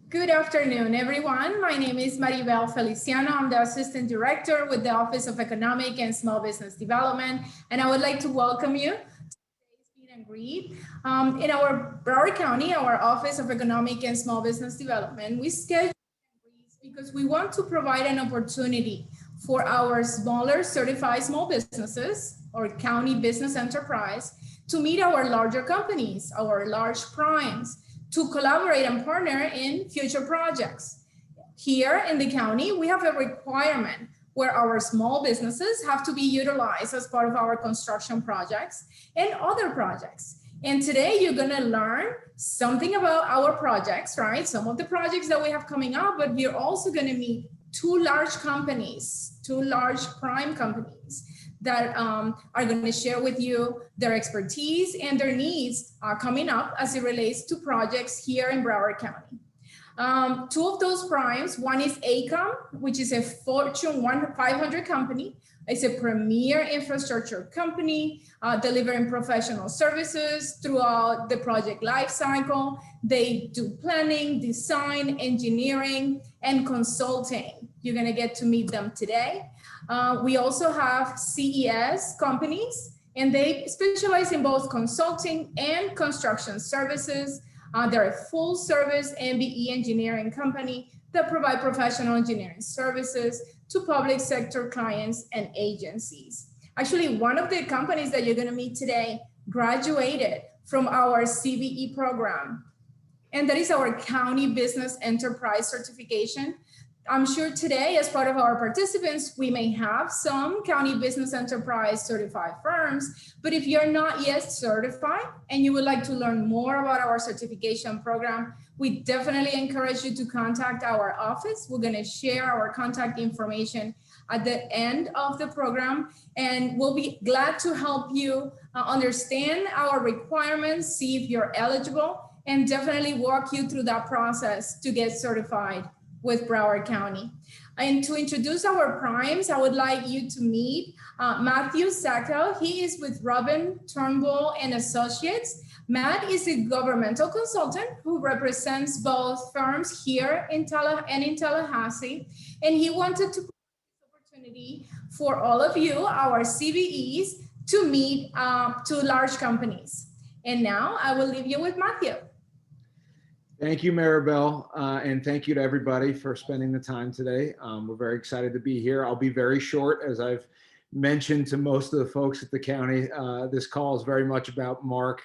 Good afternoon, everyone. My name is Maribel Feliciano. I'm the Assistant Director with the Office of Economic and Small Business Development, and I would like to welcome you to today's meet and greet. In our Broward County, our Office of Economic and Small Business Development, we schedule because we want to provide an opportunity for our smaller certified small businesses or county business enterprise to meet our larger companies, our large primes, to collaborate and partner in future projects. Here in the county, we have a requirement where our small businesses have to be utilized as part of our construction projects and other projects. And today you're gonna learn something about our projects, right? Some of the projects that we have coming up, but you're also gonna meet two large companies, two large prime companies that are going to share with you their expertise and their needs coming up as it relates to projects here in Broward County. Two of those primes, one is AECOM, which is a Fortune 500 company. It's a premier infrastructure company delivering professional services throughout the project lifecycle. They do planning, design, engineering, and consulting. You're going to get to meet them today. We also have CES companies, and they specialize in both consulting and construction services. They're a full service MBE engineering company that provide professional engineering services to public sector clients and agencies. Actually, one of the companies that you're going to meet today graduated from our CBE program, and that is our County Business Enterprise Certification. I'm sure today, as part of our participants, we may have some County Business Enterprise certified firms, but if you're not yet certified and you would like to learn more about our certification program, we definitely encourage you to contact our office. We're gonna share our contact information at the end of the program, and we'll be glad to help you understand our requirements, see if you're eligible, and definitely walk you through that process to get certified with Broward County. And to introduce our primes, I would like you to meet Matthew Sacco. He is with Robin Turnbull and Associates. Matt is a governmental consultant who represents both firms here in Tallahassee, and he wanted to provide this opportunity for all of you, our CVEs, to meet two large companies. And now I will leave you with Matthew. Thank you, Maribel, and thank you to everybody for spending the time today. We're very excited to be here. I'll be very short, as I've mentioned to most of the folks at the county. This call is very much about Mark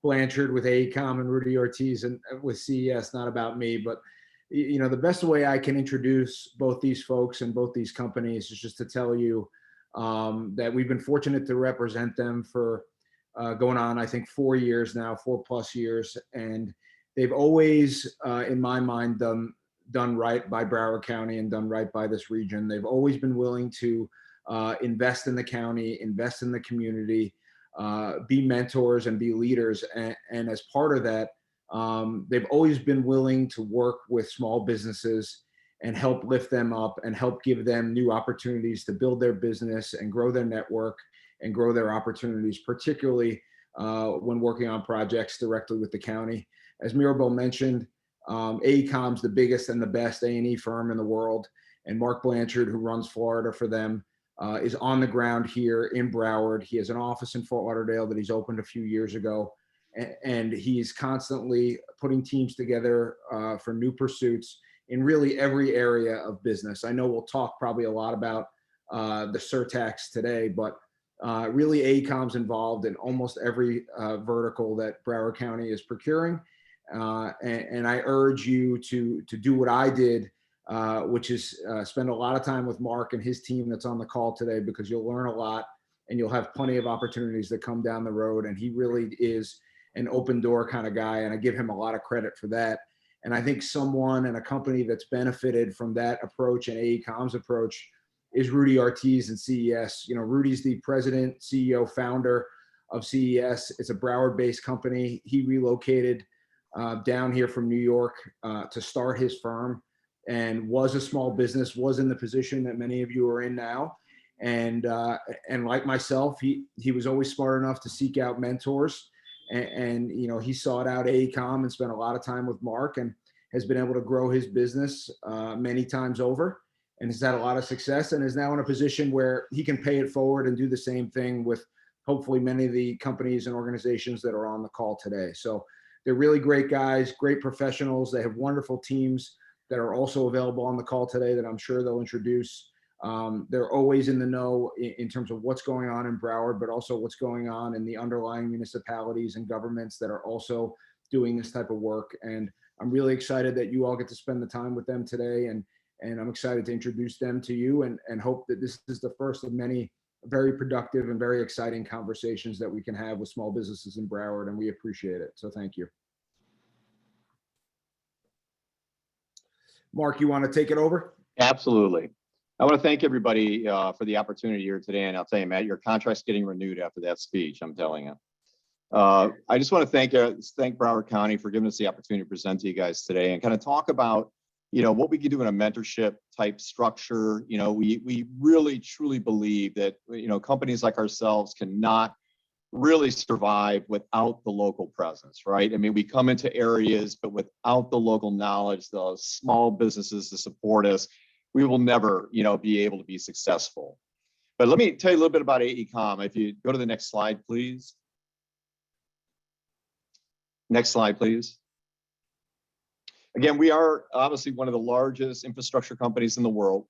Blanchard with AECOM and Rudy Ortiz and with CES, not about me. But you know, the best way I can introduce both these folks and both these companies is just to tell you that we've been fortunate to represent them for going on, I think, 4 years now, 4+ years, and they've always, in my mind, done right by Broward County and done right by this region. They've always been willing to invest in the county, invest in the community, be mentors and be leaders. And as part of that, they've always been willing to work with small businesses and help lift them up and help give them new opportunities to build their business and grow their network and grow their opportunities, particularly when working on projects directly with the county. As Maribel mentioned, AECOM's the biggest and the best A&E firm in the world, and Mark Blanchard, who runs Florida for them, is on the ground here in Broward. He has an office in Fort Lauderdale that he's opened a few years ago, and he's constantly putting teams together for new pursuits in really every area of business. I know we'll talk probably a lot about the surtax today, but really AECOM's involved in almost every vertical that Broward County is procuring. And I urge you to do what I did, which is spend a lot of time with Mark and his team that's on the call today, because you'll learn a lot and you'll have plenty of opportunities that come down the road. And he really is an open door kind of guy, and I give him a lot of credit for that. And I think someone and a company that's benefited from that approach and AECOM's approach is Rudy Ortiz and CES. You know, Rudy's the president, CEO, founder of CES. It's a Broward-based company. He relocated down here from New York to start his firm, and was a small business, was in the position that many of you are in now. And like myself, he was always smart enough to seek out mentors, and you know, he sought out AECOM and spent a lot of time with Mark, and has been able to grow his business many times over, and has had a lot of success, and is now in a position where he can pay it forward and do the same thing with hopefully many of the companies and organizations that are on the call today. So they're really great guys, great professionals. They have wonderful teams that are also available on the call today that I'm sure they'll introduce. They're always in the know in terms of what's going on in Broward, but also what's going on in the underlying municipalities and governments that are also doing this type of work. And I'm really excited that you all get to spend the time with them today. And I'm excited to introduce them to you, and hope that this is the first of many very productive and very exciting conversations that we can have with small businesses in Broward, and we appreciate it. So thank you. Mark, you want to take it over? Absolutely. I want to thank everybody for the opportunity here today. And I'll tell you, Matt, your contract's getting renewed after that speech, I'm telling you. I just want to thank Broward County for giving us the opportunity to present to you guys today and kind of talk about, what we can do in a mentorship type structure. We really truly believe that, companies like ourselves cannot really survive without the local presence, right? I mean, we come into areas, but without the local knowledge, the small businesses to support us, we will never, be able to be successful. But let me tell you a little bit about AECOM. If you go to the next slide, please. Next slide, please. Again, we are obviously one of the largest infrastructure companies in the world.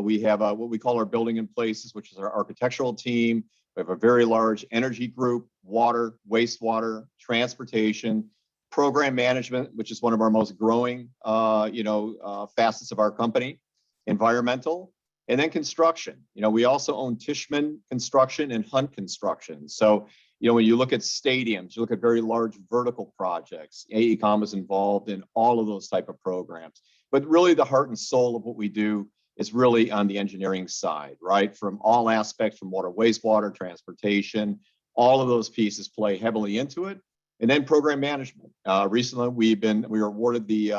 We have what we call our building in places, which is our architectural team. We have a very large energy group, water, wastewater, transportation, program management, which is one of our most growing, facets of our company, environmental, and then construction. We also own Tishman Construction and Hunt Construction. So, when you look at stadiums, you look at very large vertical projects, AECOM is involved in all of those type of programs. But really the heart and soul of what we do is really on the engineering side, right? From all aspects, from water, wastewater, transportation, all of those pieces play heavily into it. And then program management. Recently, we were awarded the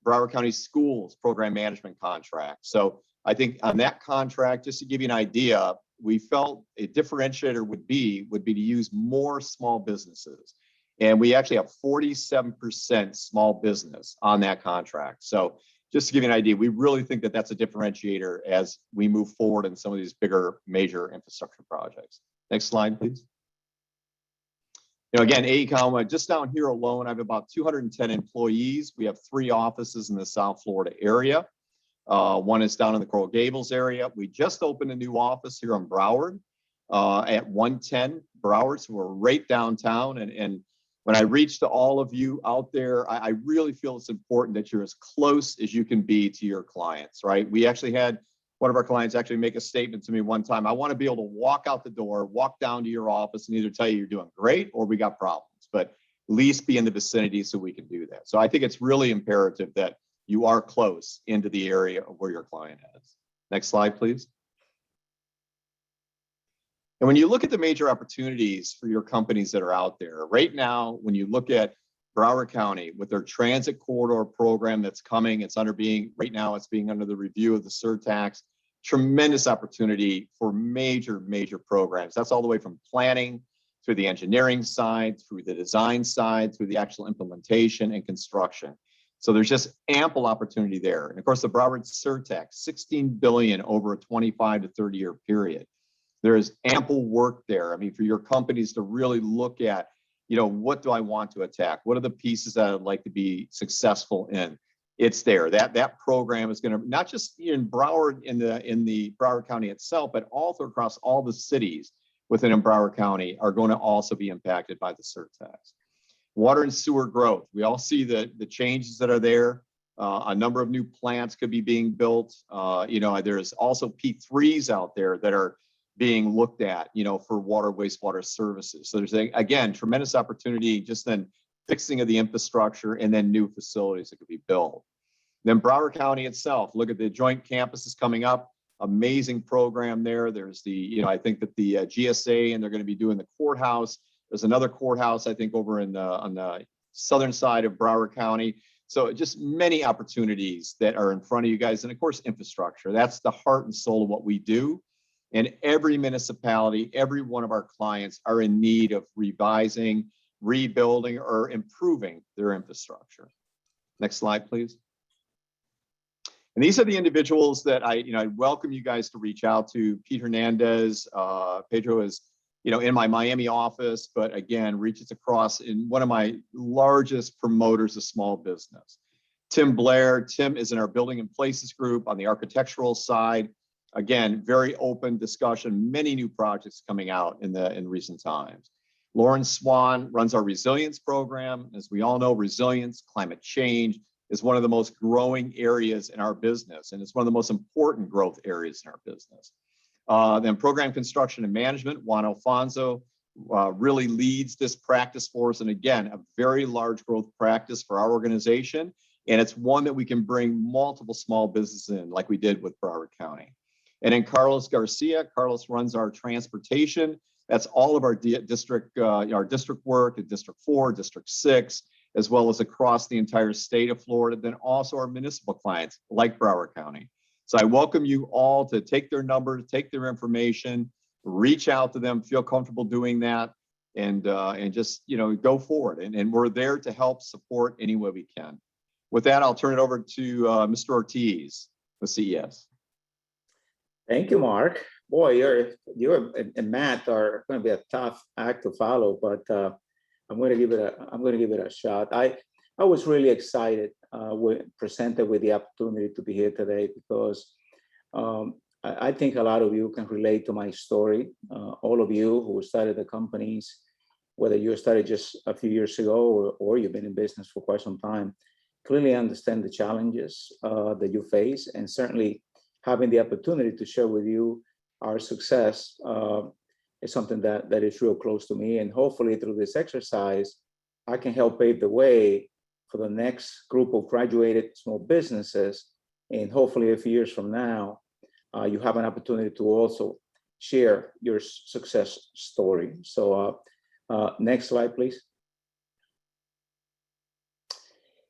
Broward County Schools program management contract. So I think on that contract, just to give you an idea, we felt a differentiator would be to use more small businesses. And we actually have 47% small business on that contract. So just to give you an idea, we really think that that's a differentiator as we move forward in some of these bigger major infrastructure projects. Next slide, please. Again, AECOM, just down here alone, I have about 210 employees. We have 3 offices in the South Florida area. One is down in the Coral Gables area. We just opened a new office here in Broward at 110 Broward. So we're right downtown. And when I reach to all of you out there, I really feel it's important that you're as close as you can be to your clients, right? We actually had one of our clients actually make a statement to me one time. I want to be able to walk out the door, walk down to your office and either tell you you're doing great or we got problems, but at least be in the vicinity so we can do that. So I think it's really imperative that you are close into the area of where your client is. Next slide, please. And when you look at the major opportunities for your companies that are out there, right now, when you look at Broward County with their transit corridor program that's coming, it's being under the review of the surtax, tremendous opportunity for major programs. That's all the way from planning through the engineering side, through the design side, through the actual implementation and construction. So there's just ample opportunity there. And of course, the Broward surtax, $16 billion over a 25 to 30 year period. There is ample work there. I mean, for your companies to really look at, what do I want to attack? What are the pieces that I'd like to be successful in? It's there. That program is going to not just in Broward in the Broward County itself, but also across all the cities within Broward County are going to also be impacted by the surtax. Water and sewer growth. We all see the changes that are there. A number of new plants could be being built. There's also P3s out there that are being looked at, for water, wastewater services. So there's, again, tremendous opportunity just in fixing of the infrastructure and then new facilities that could be built. Then Broward County itself, look at the joint campuses coming up. Amazing program there. There's I think that the GSA, and they're going to be doing the courthouse. There's another courthouse, I think, over on the southern side of Broward County. So just many opportunities that are in front of you guys. And of course, infrastructure. That's the heart and soul of what we do. And every municipality, every one of our clients are in need of revising, rebuilding, or improving their infrastructure. Next slide, please. And these are the individuals that I welcome you guys to reach out to. Pete Hernandez, Pedro is, in my Miami office, but again, reaches across in one of my largest promoters of small business. Tim Blair. Tim is in our Building and Places group on the architectural side. Again, very open discussion, many new projects coming out in recent times. Lauren Swan runs our resilience program. As we all know, resilience, climate change is one of the most growing areas in our business, and it's one of the most important growth areas in our business. Then program construction and management, Juan Alfonso really leads this practice for us. And again, a very large growth practice for our organization. And it's one that we can bring multiple small businesses in, like we did with Broward County. And then Carlos Garcia. Carlos runs our transportation. That's all of our district work at District 4, District 6, as well as across the entire state of Florida, then also our municipal clients like Broward County. So I welcome you all to take their numbers, take their information, reach out to them, feel comfortable doing that, and just go forward. And we're there to help support any way we can. With that, I'll turn it over to Mr. Ortiz with CES. Thank you, Mark. Boy, you and Matt are going to be a tough act to follow, but I'm going to give it a shot. I was really excited presented with the opportunity to be here today because I think a lot of you can relate to my story. All of you who started the companies, whether you started just a few years ago or you've been in business for quite some time, clearly understand the challenges that you face, and certainly having the opportunity to share with you our success is something that is real close to me. And hopefully through this exercise, I can help pave the way for the next group of graduated small businesses. And hopefully a few years from now, you have an opportunity to also share your success story. So next slide, please.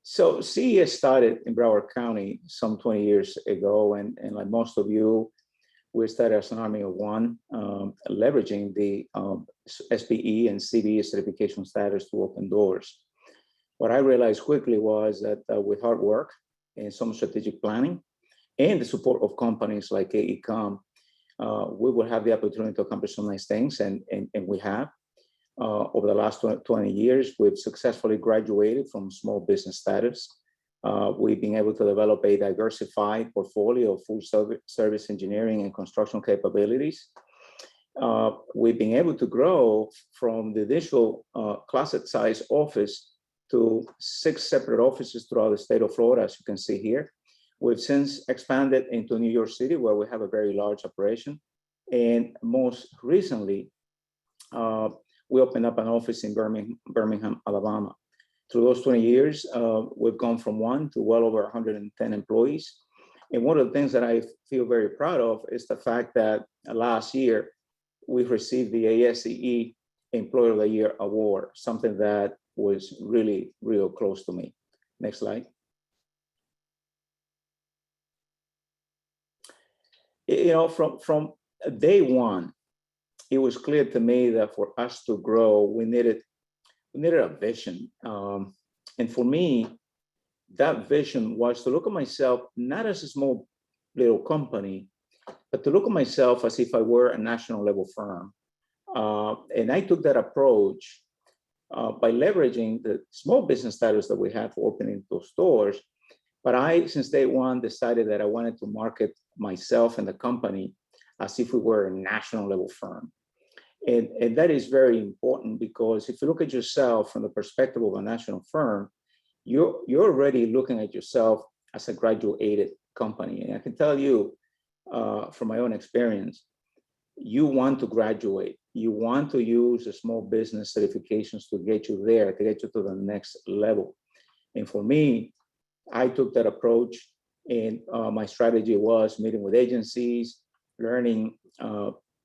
So CES started in Broward County some 20 years ago, and like most of you, we started as an army of one, leveraging the SPE and CBE certification status to open doors. What I realized quickly was that with hard work and some strategic planning and the support of companies like AECOM, we will have the opportunity to accomplish some nice things, and we have. Over the last 20 years, we've successfully graduated from small business status. We've been able to develop a diversified portfolio of full service engineering and construction capabilities. We've been able to grow from the initial closet size office to 6 separate offices throughout the state of Florida, as you can see here. We've since expanded into New York City, where we have a very large operation. And most recently, we opened up an office in Birmingham, Alabama. Through those 20 years, we've gone from 1 to well over 110 employees. And one of the things that I feel very proud of is the fact that last year, we received the ASCE Employer of the Year Award, something that was really, real close to me. Next slide. From day one, it was clear to me that for us to grow, we needed a vision. And for me, that vision was to look at myself not as a small little company, but to look at myself as if I were a national level firm. And I took that approach by leveraging the small business status that we had for opening those doors. But I, since day one, decided that I wanted to market myself and the company as if we were a national level firm. And that is very important, because if you look at yourself from the perspective of a national firm, you're already looking at yourself as a graduated company. And I can tell you from my own experience, you want to graduate. You want to use the small business certifications to get you there, to get you to the next level. And for me, I took that approach, and my strategy was meeting with agencies, learning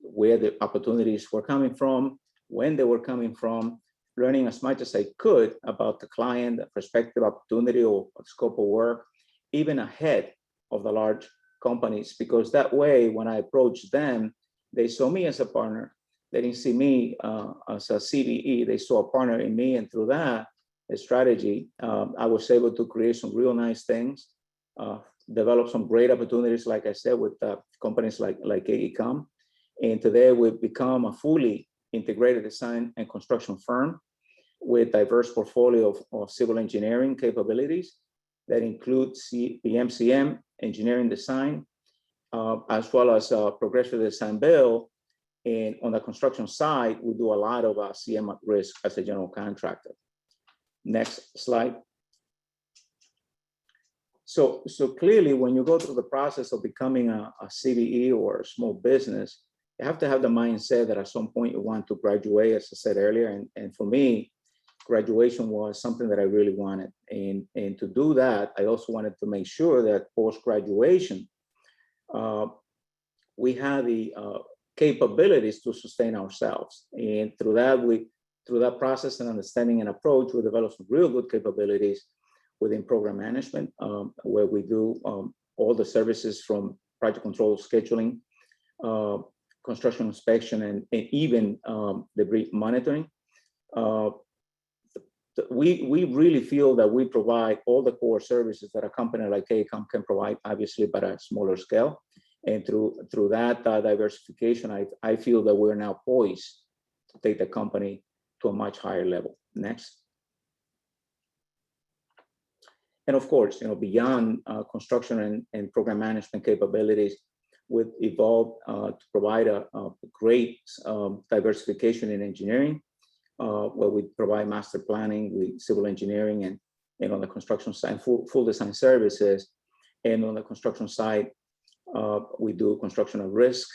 where the opportunities were coming from, when they were coming from, learning as much as I could about the client, the prospective opportunity or scope of work, even ahead of the large companies, because that way, when I approached them, they saw me as a partner. They didn't see me as a CVE. They saw a partner in me, and through that, strategy, I was able to create some real nice things, develop some great opportunities, like I said, with companies like AECOM. And today we've become a fully integrated design and construction firm with diverse portfolio of civil engineering capabilities that include PMCM, engineering design, as well as progressive design build. And on the construction side, we do a lot of CM at risk as a general contractor. Next slide. So clearly, when you go through the process of becoming a CDE or a small business, you have to have the mindset that at some point you want to graduate, as I said earlier. And for me, graduation was something that I really wanted. And to do that, I also wanted to make sure that post-graduation, we had the capabilities to sustain ourselves. And through that process and understanding and approach, we developed some real good capabilities within program management, where we do all the services from project control, scheduling, construction inspection, and even debris monitoring. We really feel that we provide all the core services that a company like AECOM can provide, obviously, but at a smaller scale. And through that diversification, I feel that we're now poised to take the company to a much higher level. Next. And of course, beyond construction and program management capabilities, we've evolved to provide a great diversification in engineering, where we provide master planning with civil engineering and on the construction side, full design services. And on the construction side, we do construction at risk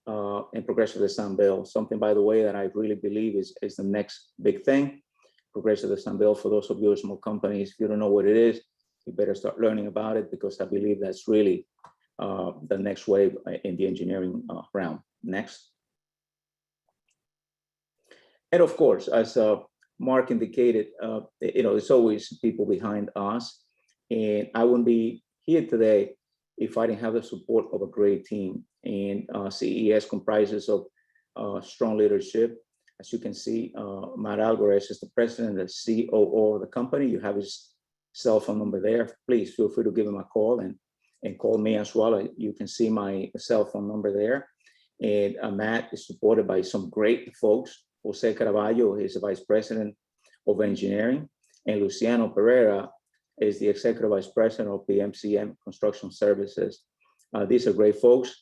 and progressive design build. Something, by the way, that I really believe is the next big thing. Progressive design build, for those of you small companies, if you don't know what it is, you better start learning about it, because I believe that's really the next wave in the engineering realm. Next. And of course, as Mark indicated, there's always people behind us, and I wouldn't be here today if I didn't have the support of a great team. And CES comprises of strong leadership. As you can see, Matt Alvarez is the president and the COO of the company. You have his cell phone number there. Please feel free to give him a call and call me as well. You can see my cell phone number there. And Matt is supported by some great folks. Jose Caraballo is the vice president of engineering, and Luciano Pereira is the executive vice president of PMCM Construction Services. These are great folks.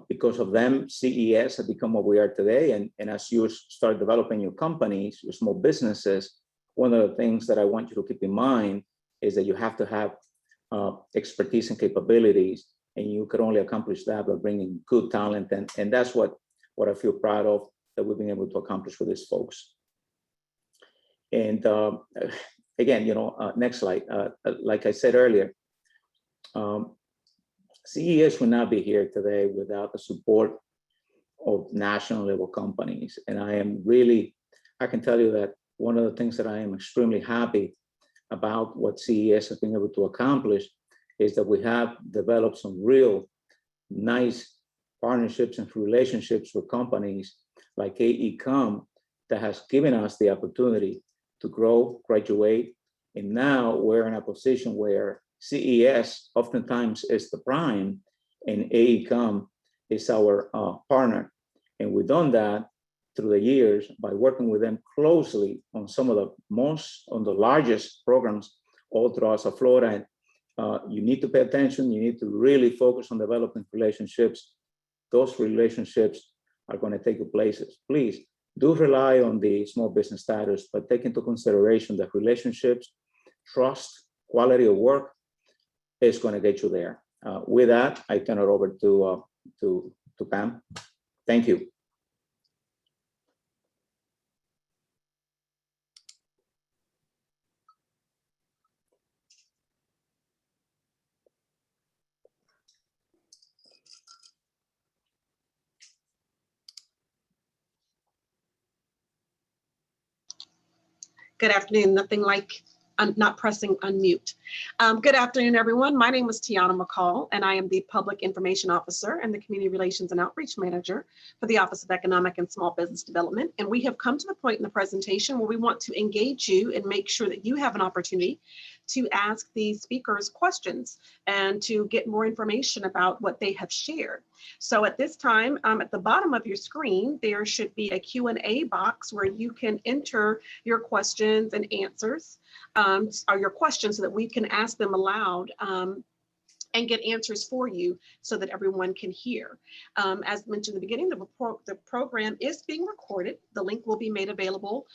Because of them, CES has become what we are today. And as you start developing your companies, your small businesses, one of the things that I want you to keep in mind is that you have to have expertise and capabilities, and you can only accomplish that by bringing good talent. And that's what I feel proud of, that we've been able to accomplish with these folks. And again, next slide. Like I said earlier, CES would not be here today without the support of national level companies. And I can tell you that one of the things that I am extremely happy about what CES has been able to accomplish is that we have developed some real nice partnerships and relationships with companies like AECOM that has given us the opportunity to grow, graduate, and now we're in a position where CES oftentimes is the prime and AECOM is our partner. And we've done that through the years by working with them closely on some of the largest programs all throughout South Florida. You need to pay attention. You need to really focus on developing relationships. Those relationships are going to take you places. Please do rely on the small business status, but take into consideration that relationships, trust, quality of work is going to get you there. With that, I turn it over to Pam. Thank you. Good afternoon. Nothing like not pressing unmute. Good afternoon, everyone. My name is Tiana McCall, and I am the Public Information Officer and the Community Relations and Outreach Manager for the Office of Economic and Small Business Development. And we have come to the point in the presentation where we want to engage you and make sure that you have an opportunity to ask the speakers questions and to get more information about what they have shared. So at this time, at the bottom of your screen, there should be a Q&A box where you can enter your questions and answers, or your questions, so that we can ask them aloud and get answers for you so that everyone can hear. As mentioned in the beginning, the program is being recorded. The link will be made available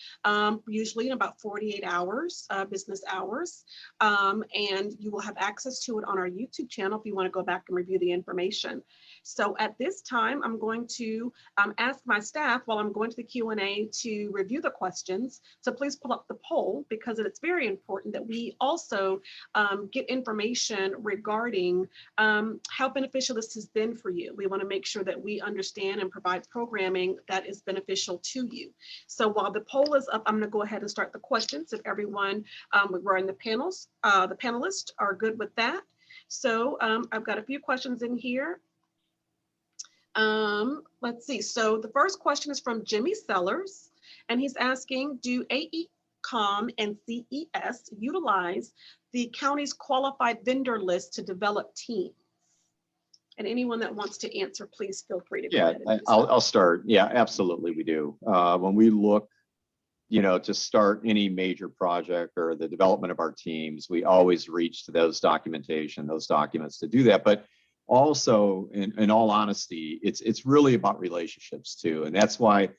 usually in about 48 hours, business hours, and you will have access to it on our YouTube channel if you want to go back and review the information. So at this time, I'm going to ask my staff while I'm going to the Q&A to review the questions. So please pull up the poll, because it's very important that we also get information regarding how beneficial this has been for you. We want to make sure that we understand and provide programming that is beneficial to you. So while the poll is up, I'm going to go ahead and start the questions. If everyone, we're in the panels, the panelists are good with that. So I've got a few questions in here. Let's see. So the first question is from Jimmy Sellers, and he's asking, do AECOM and CES utilize the county's qualified vendor list to develop teams? And anyone that wants to answer, please feel free to go ahead. I'll start. Yeah, absolutely, we do. When we look, to start any major project or the development of our teams, we always reach to those documentation, those documents to do that. But also, in all honesty, it's really about relationships too. And that's why,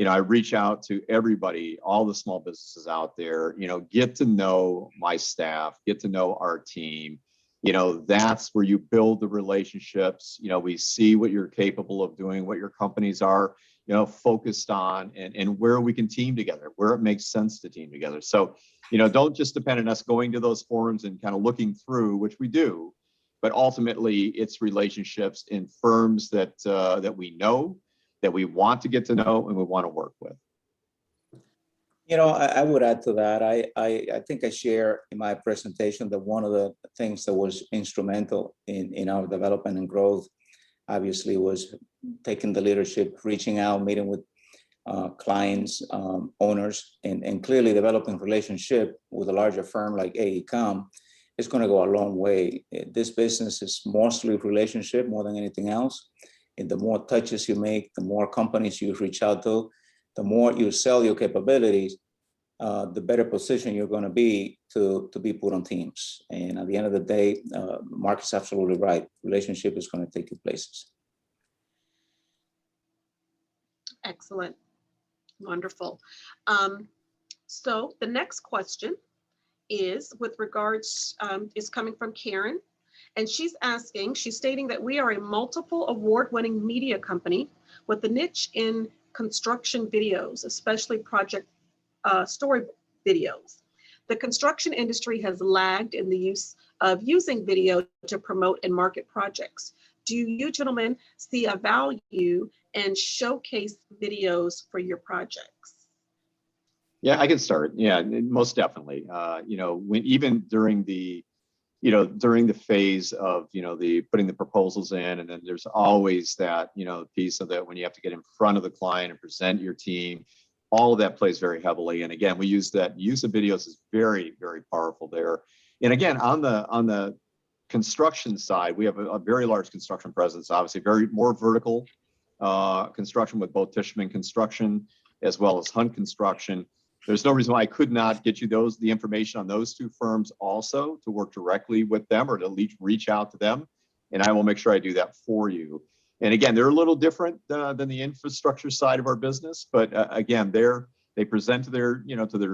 I reach out to everybody, all the small businesses out there, get to know my staff, get to know our team. That's where you build the relationships. We see what you're capable of doing, what your companies are, focused on, and where we can team together, where it makes sense to team together. So, don't just depend on us going to those forums and kind of looking through, which we do, but ultimately it's relationships in firms that we know, that we want to get to know, and we want to work with. I would add to that. I think I share in my presentation that one of the things that was instrumental in our development and growth, obviously, was taking the leadership, reaching out, meeting with clients, owners, and clearly developing relationship with a larger firm like AECOM is going to go a long way. This business is mostly relationship more than anything else. And the more touches you make, the more companies you reach out to, the more you sell your capabilities, the better position you're going to be to be put on teams. And at the end of the day, Mark is absolutely right. Relationship is going to take you places. Excellent. Wonderful. So the next question is with regards, is coming from Karen. And she's stating that we are a multiple award-winning media company with a niche in construction videos, especially project story videos. The construction industry has lagged in the use of using video to promote and market projects. Do you gentlemen see a value in showcase videos for your projects? Yeah, I can start. Yeah, most definitely. When even during the phase of, the putting the proposals in, and then there's always that, piece of that when you have to get in front of the client and present your team, all of that plays very heavily. And again, we use that use of videos is very, very powerful there. And again, on the construction side, we have a very large construction presence, obviously very more vertical construction with both Tishman Construction as well as Hunt Construction. There's no reason why I could not get you the information on those two firms also to work directly with them or to reach out to them. And I will make sure I do that for you. And again, they're a little different than the infrastructure side of our business, but again, they present to their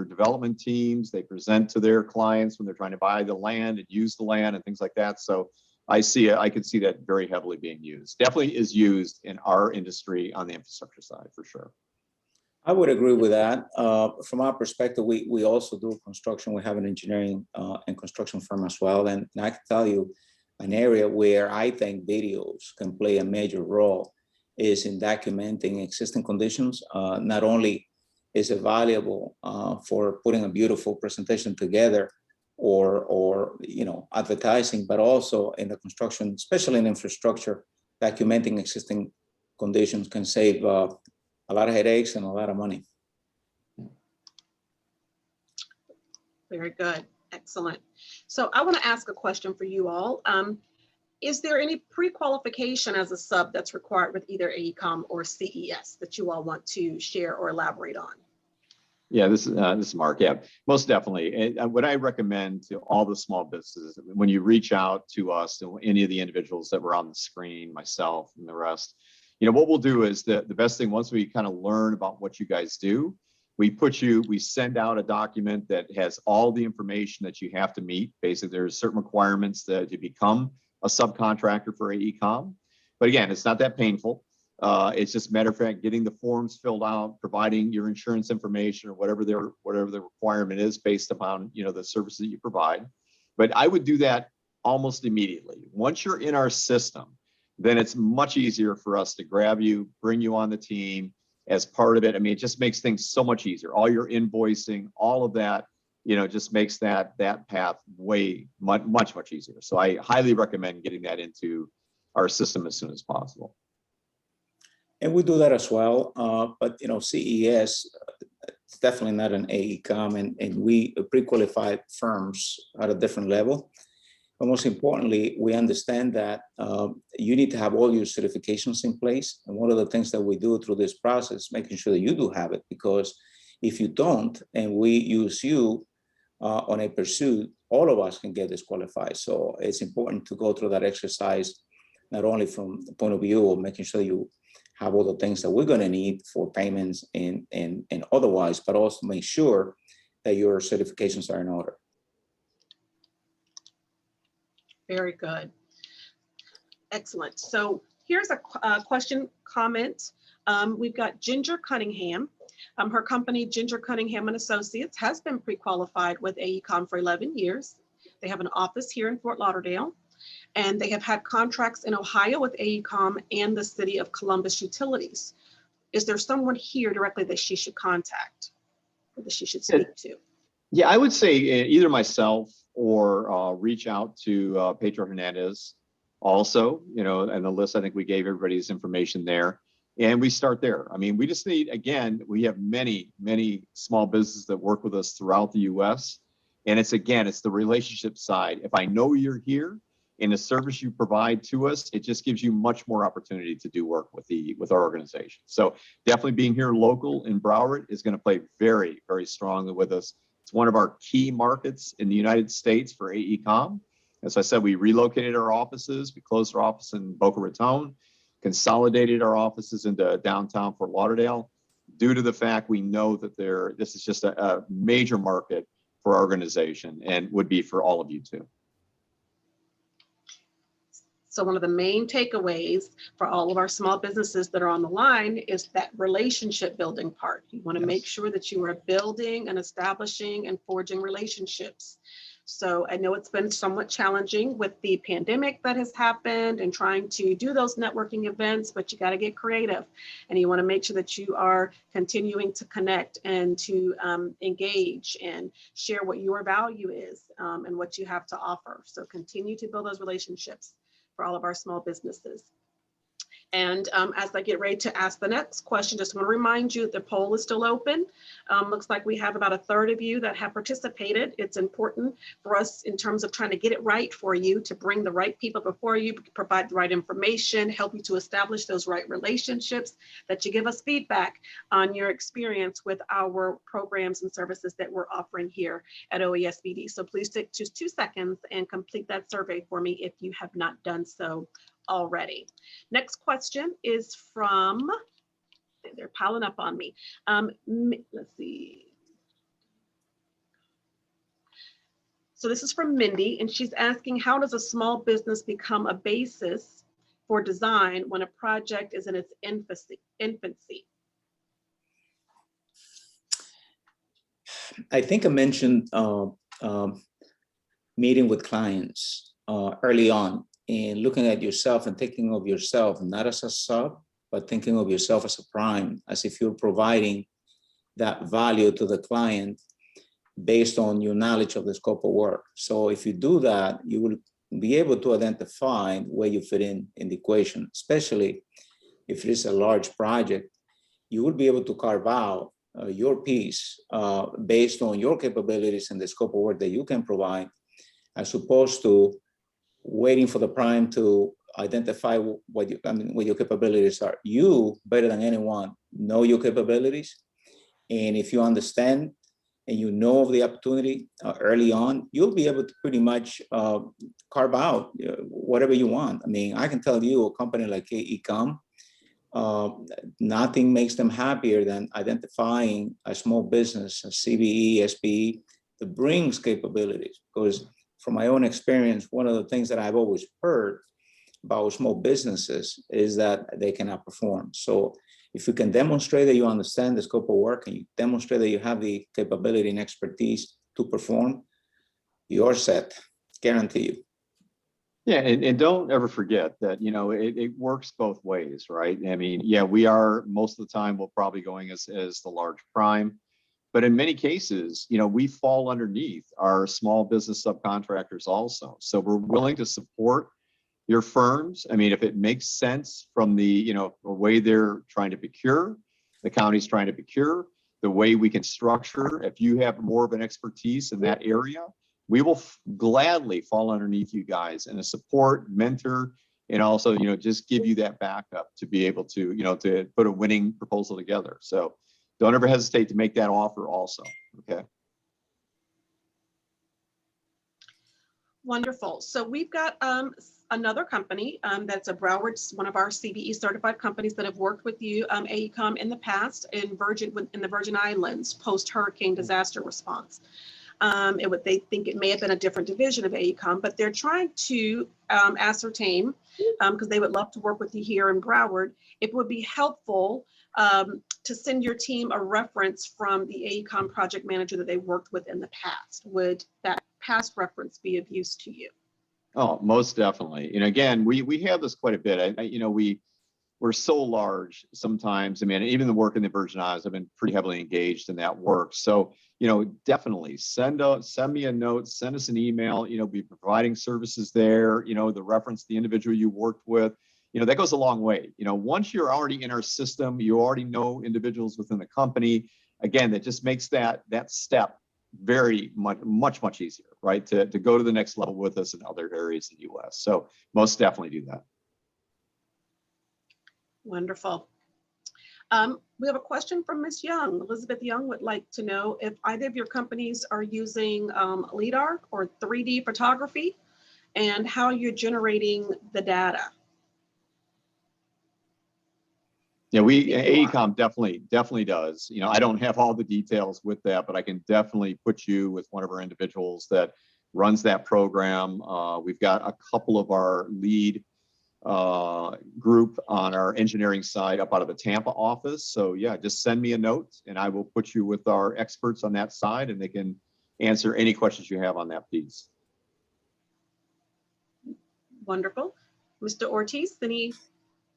development teams, they present to their clients when they're trying to buy the land and use the land and things like that. So I could see that very heavily being used. Definitely is used in our industry on the infrastructure side for sure. I would agree with that. From our perspective, we also do construction. We have an engineering and construction firm as well. And I can tell you an area where I think videos can play a major role is in documenting existing conditions, not only is valuable for putting a beautiful presentation together, or advertising, but also in the construction, especially in infrastructure, documenting existing conditions can save a lot of headaches and a lot of money. Very good. Excellent. So I want to ask a question for you all. Is there any pre-qualification as a sub that's required with either AECOM or CES that you all want to share or elaborate on? Yeah, this is Mark. Yeah, most definitely. And what I recommend to all the small businesses, when you reach out to us, to any of the individuals that were on the screen, myself and the rest, what we'll do is the best thing, once we kind of learn about what you guys do, we send out a document that has all the information that you have to meet. Basically, there's certain requirements that you become a subcontractor for AECOM. But again, it's not that painful. It's just a matter of fact, getting the forms filled out, providing your insurance information or whatever the requirement is based upon the services that you provide. But I would do that almost immediately. Once you're in our system, then it's much easier for us to grab you, bring you on the team as part of it. I mean, it just makes things so much easier. All your invoicing, all of that, just makes that path much easier. So I highly recommend getting that into our system as soon as possible. And we do that as well, but CES, it's definitely not an AECOM, and we pre-qualified firms at a different level. But most importantly, we understand that you need to have all your certifications in place. And one of the things that we do through this process, making sure that you do have it, because if you don't, and we use you on a pursuit, all of us can get disqualified. So it's important to go through that exercise, not only from the point of view of making sure you have all the things that we're going to need for payments and otherwise, but also make sure that your certifications are in order. Very good. Excellent. So here's a question, comment. We've got Ginger Cunningham. Her company, Ginger Cunningham and Associates, has been pre-qualified with AECOM for 11 years. They have an office here in Fort Lauderdale, and they have had contracts in Ohio with AECOM and the City of Columbus Utilities. Is there someone here directly that she should contact or that she should speak to? Yeah, I would say either myself or reach out to Pedro Hernandez also, and the list, I think we gave everybody's information there. And we start there. I mean, we just need, again, we have many small businesses that work with us throughout the US. And it's the relationship side. If I know you're here and the service you provide to us, it just gives you much more opportunity to do work with our organization. So definitely being here local in Broward is going to play very strongly with us. It's one of our key markets in the United States for AECOM. As I said, we relocated our offices. We closed our office in Boca Raton, consolidated our offices into downtown Fort Lauderdale, due to the fact we know that this is just a major market for our organization and would be for all of you too. So one of the main takeaways for all of our small businesses that are on the line is that relationship building part. You want to make sure that you are building and establishing and forging relationships. So I know it's been somewhat challenging with the pandemic that has happened and trying to do those networking events, but you got to get creative, and you want to make sure that you are continuing to connect and to engage and share what your value is and what you have to offer. So continue to build those relationships for all of our small businesses. And as I get ready to ask the next question, just want to remind you the poll is still open. Looks like we have about a third of you that have participated. It's important for us in terms of trying to get it right for you, to bring the right people before you, provide the right information, help you to establish those right relationships, that you give us feedback on your experience with our programs and services that we're offering here at OESBD. So please take just 2 seconds and complete that survey for me if you have not done so already. Next question is from, they're piling up on me. Let's see. So this is from Mindy, and she's asking, how does a small business become a basis for design when a project is in its infancy? I think I mentioned meeting with clients early on, and looking at yourself and thinking of yourself not as a sub, but thinking of yourself as a prime, as if you're providing that value to the client based on your knowledge of the scope of work. So if you do that, you will be able to identify where you fit in the equation, especially if it is a large project. You will be able to carve out your piece based on your capabilities and the scope of work that you can provide, as opposed to waiting for the prime to identify what your capabilities are. You, better than anyone, know your capabilities. And if you understand and you know of the opportunity early on, you'll be able to pretty much carve out whatever you want. I mean, I can tell you a company like AECOM, nothing makes them happier than identifying a small business, a CBE, SPE, that brings capabilities. Because from my own experience, one of the things that I've always heard about small businesses is that they cannot perform. So if you can demonstrate that you understand the scope of work and you demonstrate that you have the capability and expertise to perform, you're set, guarantee you. Yeah, and don't ever forget that, it works both ways, right? I mean, yeah, we are most of the time, we're probably going as the large prime, but in many cases, we fall underneath our small business subcontractors also. So we're willing to support your firms. I mean, if it makes sense from the way they're trying to procure, the county's trying to procure, the way we can structure, if you have more of an expertise in that area, we will gladly fall underneath you guys and a support, mentor, and also, just give you that backup to be able to, to put a winning proposal together. So don't ever hesitate to make that offer also, okay? Wonderful. So we've got another company that's a Broward, one of our CBE certified companies that have worked with you, AECOM, in the past in the Virgin Islands post-hurricane disaster response. They think it may have been a different division of AECOM, but they're trying to ascertain, because they would love to work with you here in Broward, it would be helpful to send your team a reference from the AECOM project manager that they worked with in the past. Would that past reference be of use to you? Oh, most definitely. And again, we have this quite a bit. We're so large sometimes. I mean, even the work in the Virgin Islands, I've been pretty heavily engaged in that work. So, definitely send me a note, send us an email, be providing services there, the reference, the individual you worked with, that goes a long way. Once you're already in our system, you already know individuals within the company. Again, that just makes that step very much easier, right? To go to the next level with us in other areas in the US. So most definitely do that. Wonderful. We have a question from Ms. Young. Elizabeth Young would like to know if either of your companies are using LIDAR or 3D photography and how you're generating the data. Yeah, AECOM definitely does. I don't have all the details with that, but I can definitely put you with one of our individuals that runs that program. We've got a couple of our lead group on our engineering side up out of the Tampa office. So yeah, just send me a note and I will put you with our experts on that side and they can answer any questions you have on that piece. Wonderful. Mr. Ortiz, any?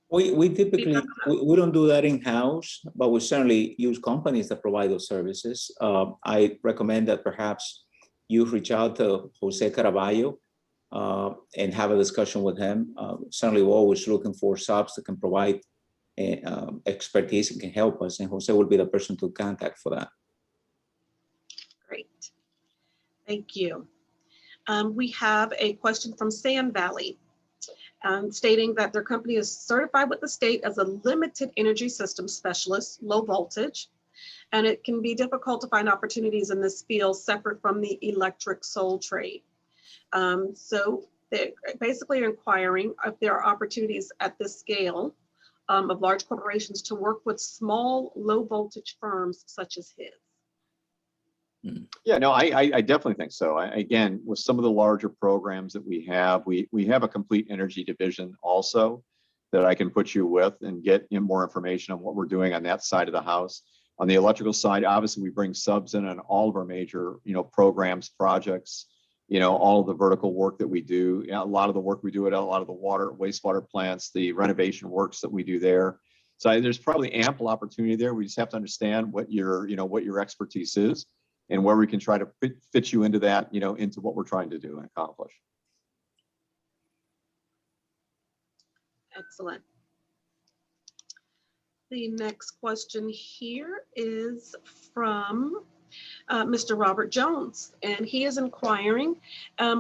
We typically, we don't do that in-house, but we certainly use companies that provide those services. I recommend that perhaps you reach out to Jose Caraballo and have a discussion with him. Certainly we're always looking for subs that can provide expertise and can help us, and Jose will be the person to contact for that. Great, thank you. We have a question from Sand Valley stating that their company is certified with the state as a limited energy system specialist, low voltage, and it can be difficult to find opportunities in this field separate from the electric sole trade. So they're basically inquiring if there are opportunities at this scale of large corporations to work with small, low voltage firms such as his. Yeah, no, I definitely think so. Again, with some of the larger programs that we have a complete energy division also that I can put you with and get more information on what we're doing on that side of the house. On the electrical side, obviously we bring subs in on all of our major, programs, projects, all of the vertical work that we do, a lot of the work we do at a lot of the wastewater plants, the renovation works that we do there. So there's probably ample opportunity there. We just have to understand what your expertise is and where we can try to fit you into that, into what we're trying to do and accomplish. Excellent. The next question here is from Mr. Robert Jones, and he is inquiring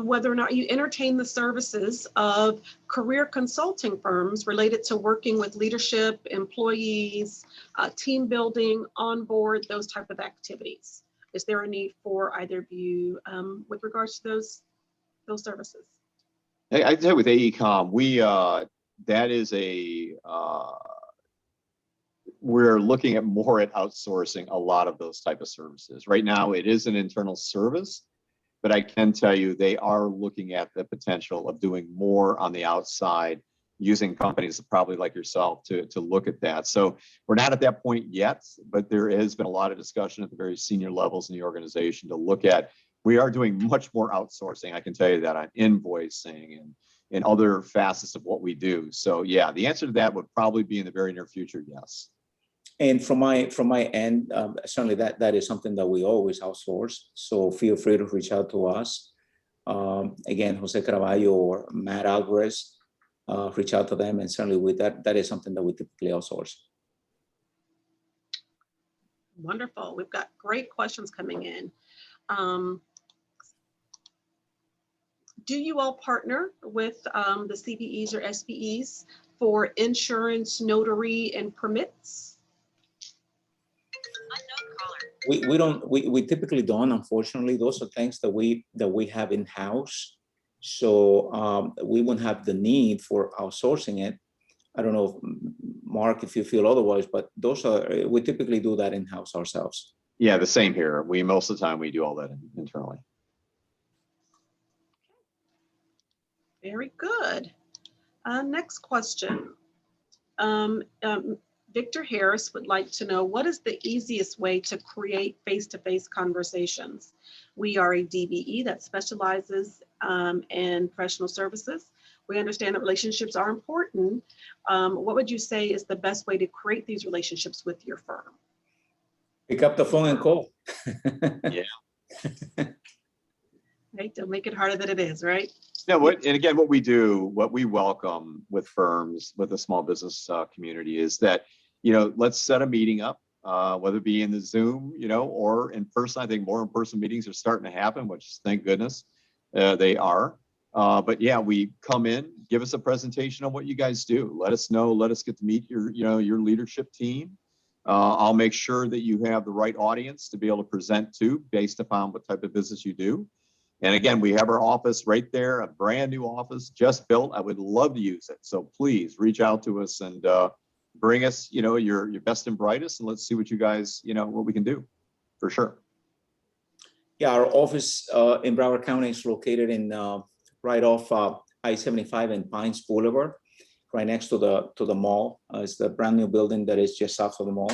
whether or not you entertain the services of career consulting firms related to working with leadership, employees, team building, onboard, those type of activities. Is there a need for either of you with regards to those services? I'd say with AECOM, that is we're looking at more at outsourcing a lot of those type of services. Right now, it is an internal service, but I can tell you they are looking at the potential of doing more on the outside, using companies probably like yourself to look at that. So we're not at that point yet, but there has been a lot of discussion at the very senior levels in the organization to look at. We are doing much more outsourcing, I can tell you that, on invoicing and other facets of what we do. So yeah, the answer to that would probably be in the very near future, yes. And from my end, certainly that is something that we always outsource. So feel free to reach out to us. Again, Jose Caraballo or Matt Alvarez, reach out to them, and certainly with that is something that we typically outsource. Wonderful. We've got great questions coming in. Do you all partner with the CBEs or SBEs for insurance, notary, and permits? We typically don't, unfortunately. Those are things that we have in-house. So we wouldn't have the need for outsourcing it. I don't know, Mark, if you feel otherwise, but we typically do that in-house ourselves. Yeah, the same here. Most of the time we do all that internally. Very good. Next question. Victor Harris would like to know, what is the easiest way to create face-to-face conversations? We are a DBE that specializes in professional services. We understand that relationships are important. What would you say is the best way to create these relationships with your firm? Pick up the phone and call. Yeah. Right, don't make it harder than it is, right? No, and again, what we welcome with firms, with the small business community is that, let's set a meeting up, whether it be in the Zoom, or in person. I think more in-person meetings are starting to happen, which thank goodness they are. But yeah, we come in, give us a presentation on what you guys do. Let us know, let us get to meet your leadership team. I'll make sure that you have the right audience to be able to present to based upon what type of business you do. And again, we have our office right there, a brand new office just built. I would love to use it. So please reach out to us and bring us, your best and brightest, and let's see what you guys, what we can do, for sure. Yeah, our office in Broward County is located in right off I-75 and Pines Boulevard, right next to the mall. It's the brand new building that is just south of the mall.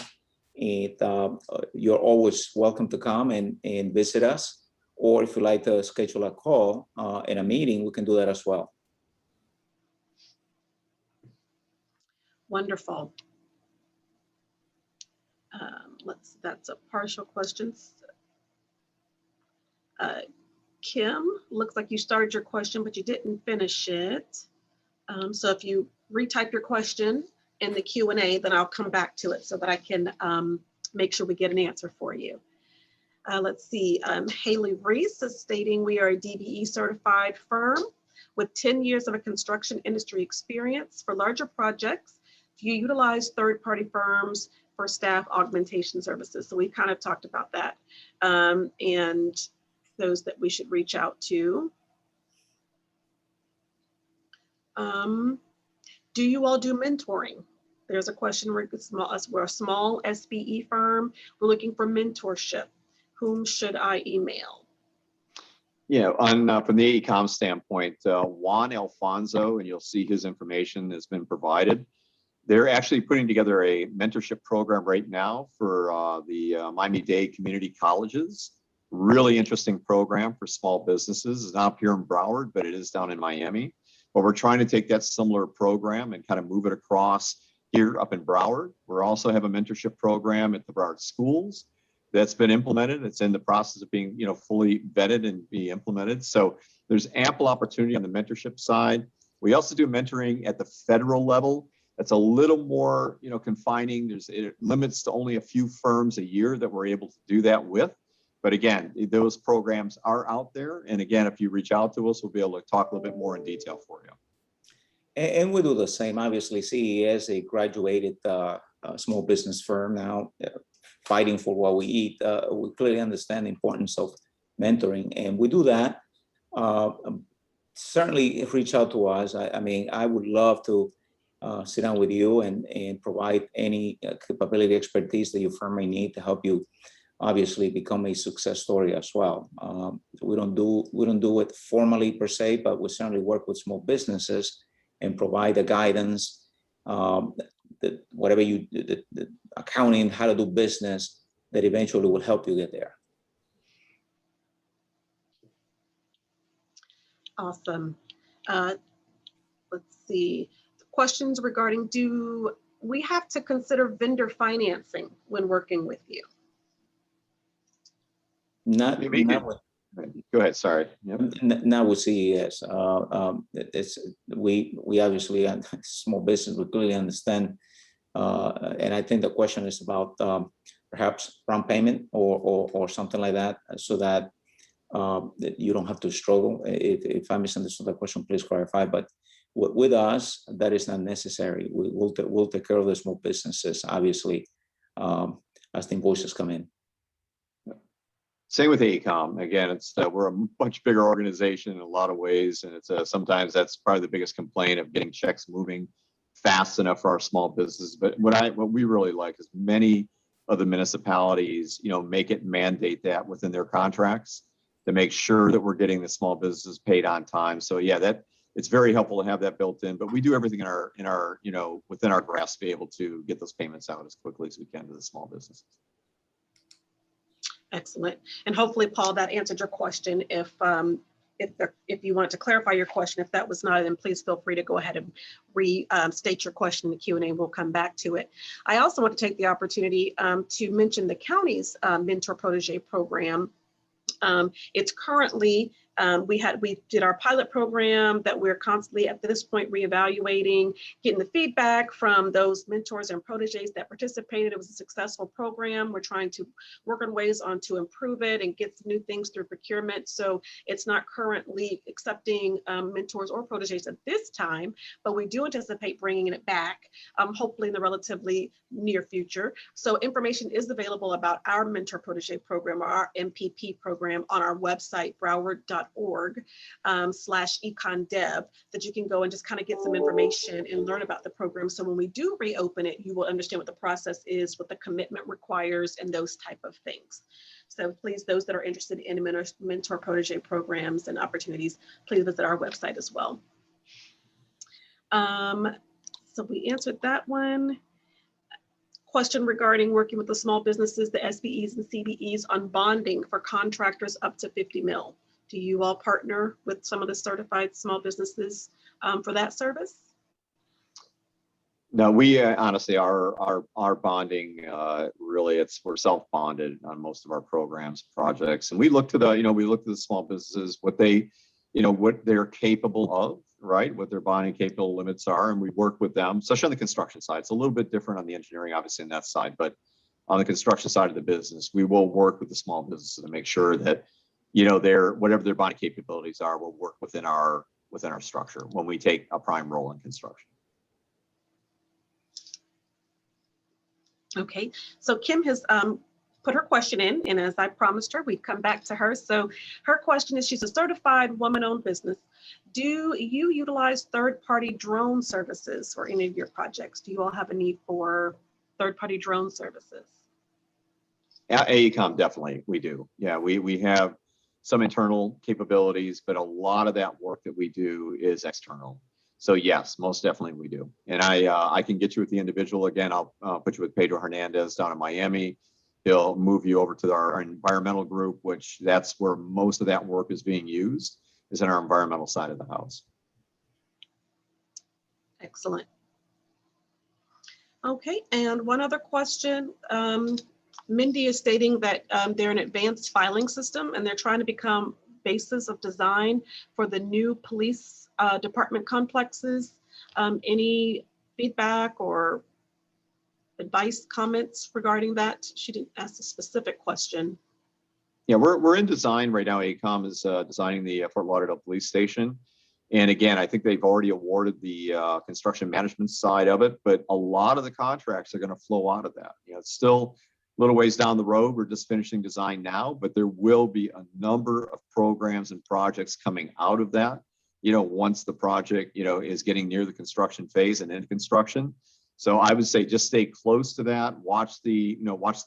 And you're always welcome to come and visit us. Or if you'd like to schedule a call in a meeting, we can do that as well. Wonderful. That's a partial question. Kim, looks like you started your question, but you didn't finish it. So if you retype your question in the Q&A, then I'll come back to it so that I can make sure we get an answer for you. Let's see, Haley Reese is stating, we are a DBE certified firm with 10 years of a construction industry experience. For larger projects, do you utilize third-party firms for staff augmentation services? So we kind of talked about that, and those that we should reach out to. Do you all do mentoring? There's a question, we're a small SBE firm. We're looking for mentorship. Whom should I email? Yeah, from the AECOM standpoint, Juan Alfonso, and you'll see his information has been provided. They're actually putting together a mentorship program right now for the MiamiDade community colleges. Really interesting program for small businesses. It's not up here in Broward, but it is down in Miami. But we're trying to take that similar program and kind of move it across here up in Broward. We also have a mentorship program at the Broward schools that's been implemented. It's in the process of being, fully vetted and be implemented. So there's ample opportunity on the mentorship side. We also do mentoring at the federal level. That's a little more, confining. It limits to only a few firms a year that we're able to do that with. But again, those programs are out there. And again, if you reach out to us, we'll be able to talk a little bit more in detail for you. And we do the same. Obviously, CES, a graduated small business firm now, fighting for what we eat. We clearly understand the importance of mentoring, and we do that. Certainly, reach out to us. I would love to sit down with you and provide any capability, expertise that your firm may need to help you obviously become a success story as well. We don't do it formally per se, but we certainly work with small businesses and provide the guidance, the accounting, how to do business that eventually will help you get there. Awesome. Let's see. Questions regarding, do we have to consider vendor financing when working with you? Not with, go ahead. Sorry. Yep. Not with CES. We obviously, small business, we clearly understand, and I think the question is about perhaps prompt payment or something like that, so that you don't have to struggle. If I misunderstood the question, please clarify. But with us, that is not necessary. We'll take care of the small businesses, obviously, as the invoices come in. Same with AECOM. Again, we're a much bigger organization in a lot of ways, and it's sometimes that's probably the biggest complaint of getting checks moving fast enough for our small business. But what we really like is many of the municipalities, make it mandate that within their contracts to make sure that we're getting the small businesses paid on time. So yeah, it's very helpful to have that built in. But we do everything in our within our grasp to be able to get those payments out as quickly as we can to the small businesses. Excellent. And hopefully, Paul, that answered your question. If you want to clarify your question, if that was not, then please feel free to go ahead and restate your question in the Q&A. We'll come back to it. I also want to take the opportunity to mention the county's Mentor Protege program. It's currently, we did our pilot program that we're constantly at this point reevaluating, getting the feedback from those mentors and proteges that participated. It was a successful program. We're trying to work on ways to improve it and get some new things through procurement. So it's not currently accepting mentors or proteges at this time, but we do anticipate bringing it back, hopefully in the relatively near future. So information is available about our Mentor Protege program, or our MPP program, on our website, broward.org/econdev, that you can go and just kind of get some information and learn about the program. So when we do reopen it, you will understand what the process is, what the commitment requires, and those type of things. So please, those that are interested in Mentor Protege programs and opportunities, please visit our website as well. So we answered that one. Question regarding working with the small businesses, the SBEs and CBEs, on bonding for contractors up to 50 mil. Do you all partner with some of the certified small businesses for that service? No, we honestly, our bonding, really, we're self-bonded on most of our programs, projects, and we look to the small businesses, what they're capable of, right? What their bonding capable limits are, and we work with them, especially on the construction side. It's a little bit different on the engineering, obviously, on that side, but on the construction side of the business, we will work with the small businesses to make sure that, whatever their bonding capabilities are, will work within our structure when we take a prime role in construction. Okay, so Kim has put her question in, and as I promised her, we'd come back to her. So her question is, she's a certified woman-owned business. Do you utilize third-party drone services for any of your projects? Do you all have a need for third-party drone services? At AECOM, definitely, we do. Yeah, we have some internal capabilities, but a lot of that work that we do is external. So yes, most definitely we do. And I can get you with the individual. Again, I'll put you with Pedro Hernandez down in Miami. He'll move you over to our environmental group, which that's where most of that work is being used, is in our environmental side of the house. Excellent. Okay, and one other question. Mindy is stating that they're an advanced filing system and they're trying to become basis of design for the new police department complexes. Any feedback or advice, comments regarding that? She didn't ask a specific question. Yeah, we're in design right now. AECOM is designing the Fort Lauderdale Police Station. And again, I think they've already awarded the construction management side of it, but a lot of the contracts are going to flow out of that. You know, it's still a little ways down the road. We're just finishing design now, but there will be a number of programs and projects coming out of that, you know, once the project, you know, is getting near the construction phase and in construction. So I would say just stay close to that. Watch the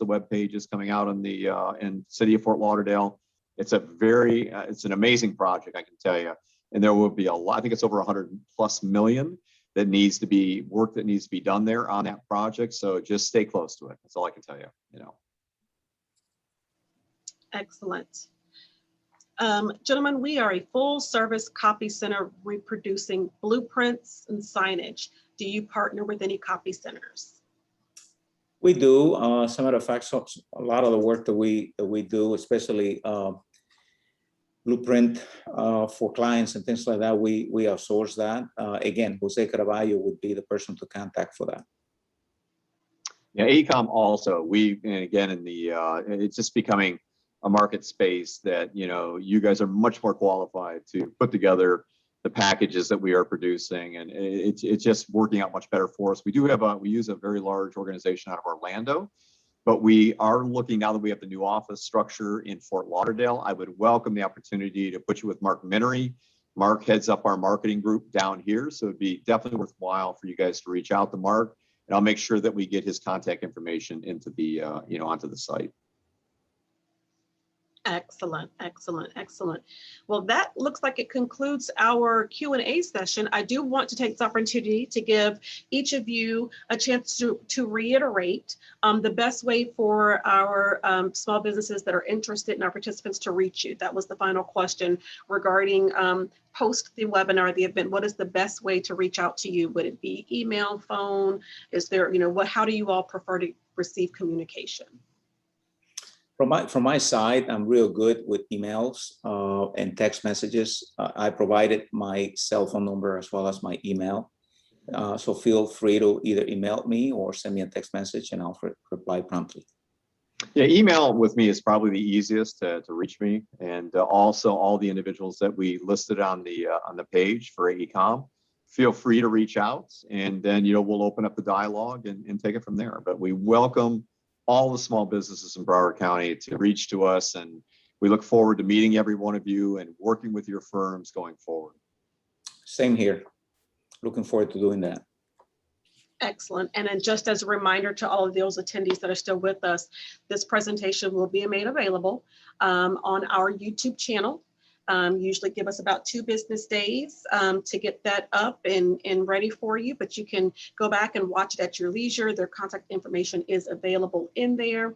web pages coming out on the in City of Fort Lauderdale. It's a very, it's an amazing project, I can tell you. And there will be a lot, I think it's over 100+ million that needs to be work that needs to be done there on that project. So just stay close to it. That's all I can tell you, you know. Excellent. Gentlemen, we are a full service copy center reproducing blueprints and signage. Do you partner with any copy centers? We do. As a matter of fact, so a lot of the work that we do, especially blueprint for clients and things like that, we outsource that. Again, Jose Caraballo would be the person to contact for that. Yeah, AECOM also, and again, in the, it's just becoming a market space that, you know, you guys are much more qualified to put together the packages that we are producing, and it's just working out much better for us. We use a very large organization out of Orlando, but we are looking, now that we have the new office structure in Fort Lauderdale, I would welcome the opportunity to put you with Mark Minery. Mark heads up our marketing group down here, so it'd be definitely worthwhile for you guys to reach out to Mark, and I'll make sure that we get his contact information into the, you know, onto the site. Excellent, excellent, excellent. Well, that looks like it concludes our Q&A session. I do want to take this opportunity to give each of you a chance to reiterate the best way for our small businesses that are interested in our participants to reach you. That was the final question regarding post the webinar, the event. What is the best way to reach out to you? Would it be email, phone? Is there, you know, how do you all prefer to receive communication? From my side, I'm real good with emails and text messages. I provided my cell phone number as well as my email. So feel free to either email me or send me a text message and I'll reply promptly. Yeah, email with me is probably the easiest to reach me. And also all the individuals that we listed on the page for AECOM, feel free to reach out, and then, you know, we'll open up the dialogue and take it from there. But we welcome all the small businesses in Broward County to reach to us, and we look forward to meeting every one of you and working with your firms going forward. Same here. Looking forward to doing that. Excellent. And then just as a reminder to all of those attendees that are still with us, this presentation will be made available on our YouTube channel. Usually give us about 2 business days to get that up and ready for you, but you can go back and watch it at your leisure. Their contact information is available in there.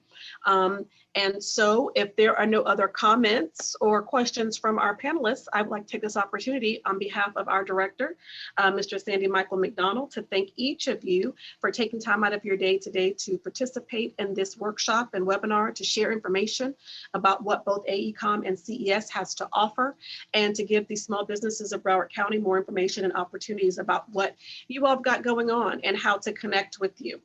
And so if there are no other comments or questions from our panelists, I would like to take this opportunity on behalf of our director, Mr. Sandy Michael McDonald, to thank each of you for taking time out of your day today to participate in this workshop and webinar, to share information about what both AECOM and CES has to offer, and to give these small businesses of Broward County more information and opportunities about what you all have got going on and how to connect with you.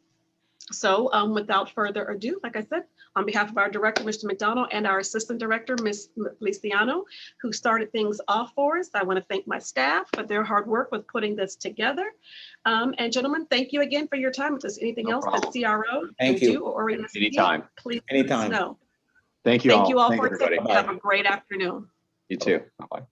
So without further ado, like I said, on behalf of our director, Mr. McDonald, and our assistant director, Ms. Feliciano, who started things off for us, I want to thank my staff for their hard work with putting this together. And gentlemen, thank you again for your time. If there's anything else that CRO can do or anytime, please anytime. let us know. Thank you. Thank you all Thank for everybody. Have a great afternoon. You too. Bye-bye.